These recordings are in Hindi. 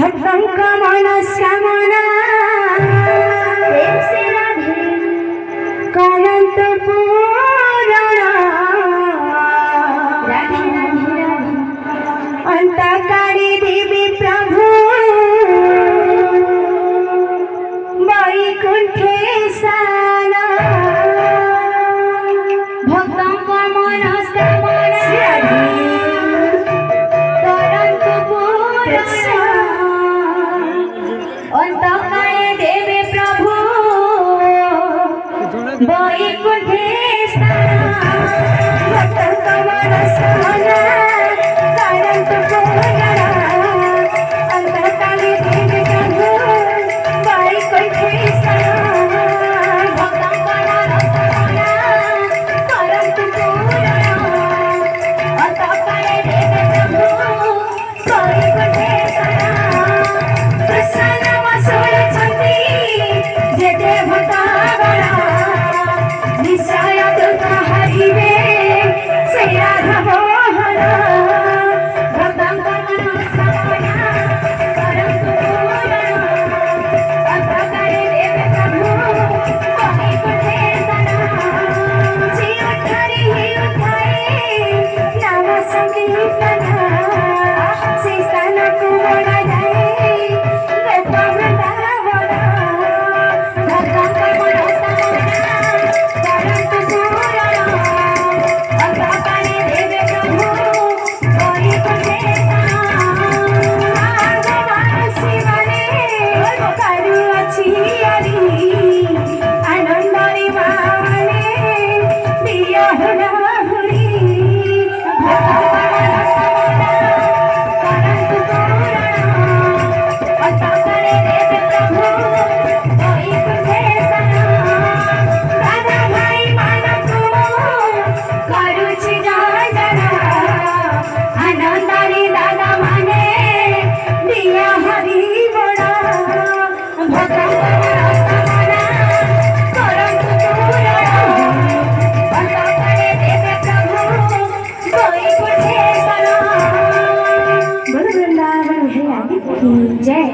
भक्तंक मनस्कामना प्रेम से राधे करंत पूरण राधे राधे राधे अंतकारी देवी प्रभु वैकुंठेशाना भक्तंक मनस्कामना करंत पूरण अंतकारे देवे प्रभु वैकुंठेशाना भक्तंक मनस्कामना करंत पूरण अंतकारे देवे प्रभु वैकुंठेशाना भक्तंक मनस्कामना करंत पूरण अंतकारे देवे प्रभु वैकुंठेशाना कृष्ण वसुल छंदी जेते भक्तगण निश्चय दुख हरिवे से राधा मोहन भक्तंक मनस्कामना करंत पूरण अंतकारे देवे प्रभु वैकुंठेशाना जी उठारी नाम संकीर्तन से स्थान को बड़ा जाए गोप वृंदावन भक्तंक मनस्कामना करंत पूरण अंतकारे देवे प्रभु वैकुंठेशाना भगवान शिवने करू अछि हरि आनंदरे माने दिया हुरी भक्तंक मनस्कामना करंत पूरण अंतकारे देवे प्रभु वैकुंठेशाना राधा भाई मानकु करुछि जाजना आनंदरे दादा माने दिया हरि बड़ा भक्तंक मनस्कामना करंत पूरण अंतकारे देवे प्रभु वैकुंठेशाना बोल वृंदावन बिहारी की जय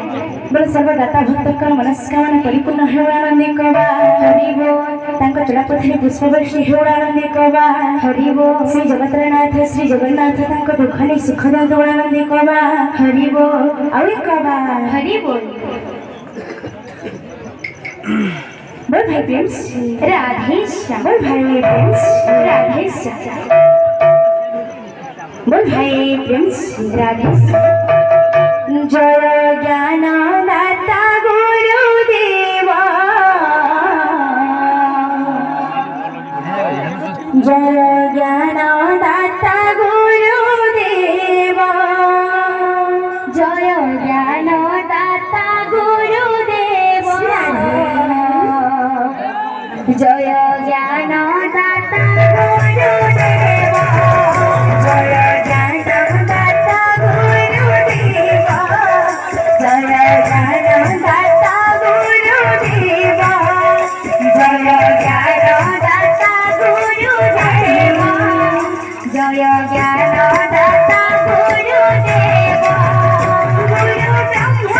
बोल सर्वदाता भक्तकर मनस्कामना परिपूर्ण हेवानंदी कबा हरि बोल तांको चलापथरे पुष्पवर्षी हेवानंदी कबा हरि बोल श्री जगतनाथ श्री जगन्नाथ तांको दुखनी सुखद हेवानंदी कबा हरि बोल और कबा हरि बोल बोल भाई प्रेम से राधे श्याम बोल भाई प्रेम से राधे श्याम बोल भाई प्रेम से राधे श्याम जय ज्ञान दाता गुरुदेवा जय ज्ञान दाता गुरुदेवा जय ज्ञान दाता गुरुदेवा जय ज्ञान दाता गुरुदेवा जय ज्ञान दाता गुरुदेवा जय ज्ञान दाता गुरुदेवा जय ज्ञान दाता गुरुदेवा जय ज्ञान दाता गुरुदेवा गुरु ब्रह्मा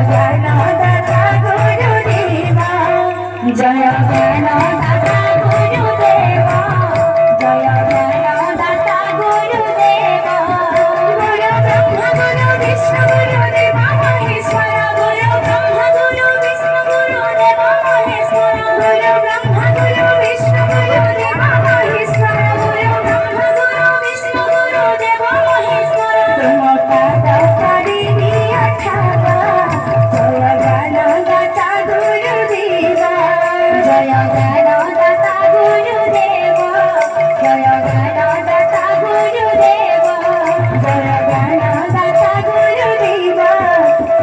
ज्ञानदाता गुरुदेवा जय ज्ञानदाता गुरुदेवा जय ज्ञानदाता गुरुदेवा गुरु ब्रह्मा गुरु विष्णु गुरुदेवा महेश्वर गुरु ब्रह्मा गुरु विष्णु गुरुदेवा महेश्वर गुरु ब्रह्मा गुरु विष्णु गुरुदेवा महेश्वर गुरु ब्रह्मा गुरु विष्णु गुरुदेवा महेश्वर तुम पाद करिनी अठावा जय ज्ञानदाता गुरुदेवा जय ज्ञानदाता गुरुदेवा जय ज्ञानदाता गुरुदेवा जय ज्ञानदाता गुरुदेवा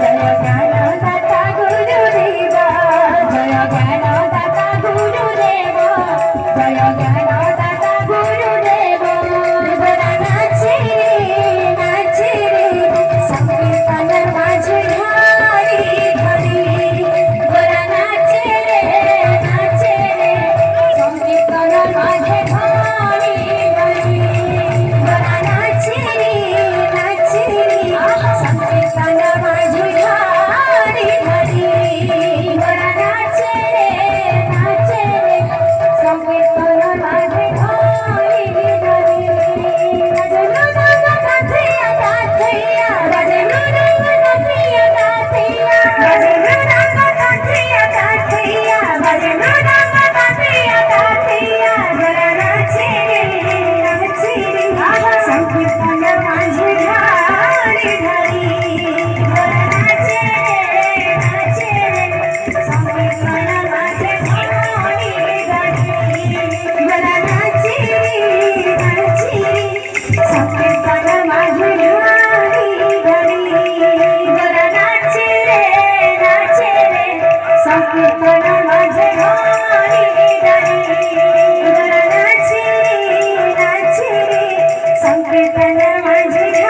जय ज्ञानदाता गुरुदेवा जय ज्ञानदाता गुरुदेवा जय ज्ञानदाता गुरुदेवा बरा नाचे संकीर्तन माझे घरी घरी बरा नाचे रे संकीर्तन माझे घरी घरी बरा नाचे संकीर्तन माझे घरी घरी बरा नाचे संकीर्तन माझे घरी घरी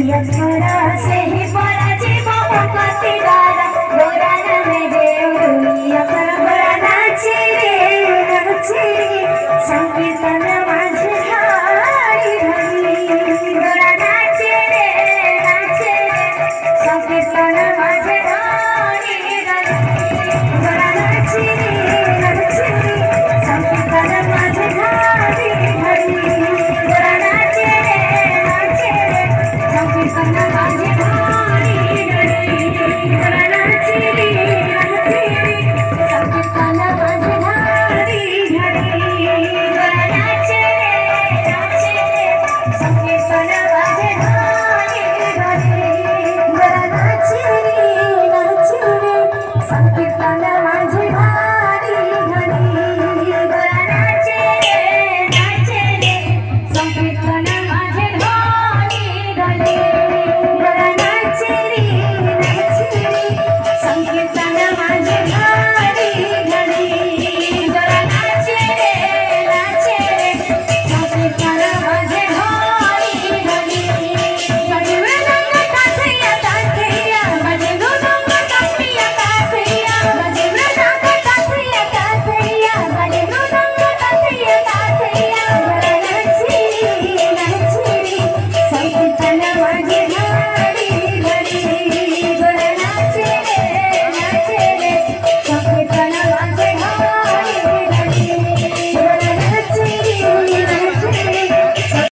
Yes,